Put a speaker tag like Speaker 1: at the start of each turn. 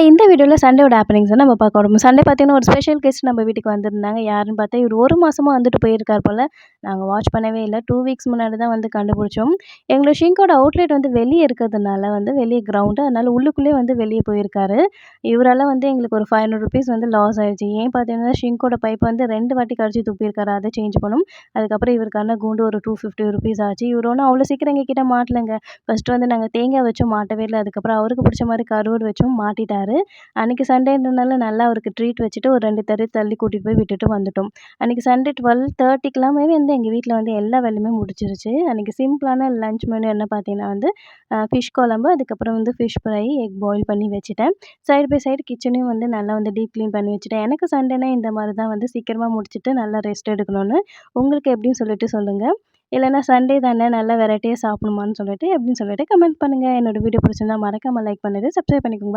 Speaker 1: இந்த வீடியோல சண்டேவோட ஹேப்பனிங்ஸ நம்ம பார்க்க போறோம். சண்டே பார்த்தீங்கன்னா, ஒரு ஸ்பெஷல் கெஸ்ட் நம்ம வீட்டுக்கு வந்திருந்தாங்க. யாருன்னு பார்த்தா, இவரு 1 மாசமா வந்துட்டு போயிருக்கார் போல. நாங்க வாட்ச் பண்ணவே இல்ல. 2 வீக்ஸ் முன்னாடி தான் வந்து கண்டுபிடிச்சோம். எங்களோட ஷிங்கோட அவுட்லெட் வந்து வெளிய இருக்கிறதுனால வந்து வெளிய கிரவுண்டு. அதனால உள்ளுக்குள்ளேயே வந்து வெளிய போயிருக்காரு. இவரால வந்து எங்களுக்கு ஒரு ₹500 வந்து லாஸ் ஆயிடுச்சு. ஏன் பார்த்தீங்கன்னா, ஷிங்கோட பைப் வந்து 2 வாட்டி கழச்சி துப்பியிருக்காரு. அத சேஞ்ச் பண்ணோம். அதுக்கப்புறம் இவருக்கான கூண்டு ஒரு ₹250 ஆச்சு. இவரு ஒண்ணும் அவ்வளோ சீக்கிரம் எங்ககிட்ட மாட்டலங்க. ஃபர்ஸ்ட்டு வந்து நாங்க தேங்காய் வச்சோம் மாட்டவே இல்ல. அதுக்கப்புறம் அவருக்கு பிடிச்ச மாரி கருவாடு வச்சோம் மாட்டிட்டாரு. அன்னைக்கு சண்டேன்றனால நல்லா அவருக்கு ட்ரீட் வச்சுட்டு ஒரு 2 தெரு தள்ளி கூட்டிட்டு போய் விட்டுட்டு வந்துட்டோம். அன்னைக்கு சண்டே 12:30க்கெல்லாமே வந்து எங்க வீட்ல வந்து எல்லா வேலையுமே முடிஞ்சிருச்சு. அன்னைக்கு சிம்பிளான லஞ்ச் மெனு என்ன பார்த்தீங்கன்னா வந்து ஃபிஷ் குழம்பு, அதுக்கப்புறம் வந்து ஃபிஷ் ஃப்ரை, எக் பாயில் பண்ணி வச்சுட்டேன். சைடு பை சைடு கிச்சனையும் வந்து நல்லா வந்து டீப் கிளீன் பண்ணி வச்சுட்டேன். எனக்கு சண்டேனா இந்த மாரி தான் வந்து சீக்கிரமா முடிச்சுட்டு நல்லா ரெஸ்ட் எடுக்கணும்னு. உங்களுக்கு எப்படின்னு சொல்லிட்டு சொல்லுங்க. இல்லன்னா சண்டே தானே நல்லா வெரைட்டியா சாப்பிடணுமான்னு சொல்லிட்டு எப்படின்னு சொல்லிட்டு கமெண்ட் பண்ணுங்க. என்னோட வீடியோ பிடிச்சிருந்தா மறக்காம லைக் பண்ணிட்டு சப்ஸ்கிரைப் பண்ணிக்கோங்க.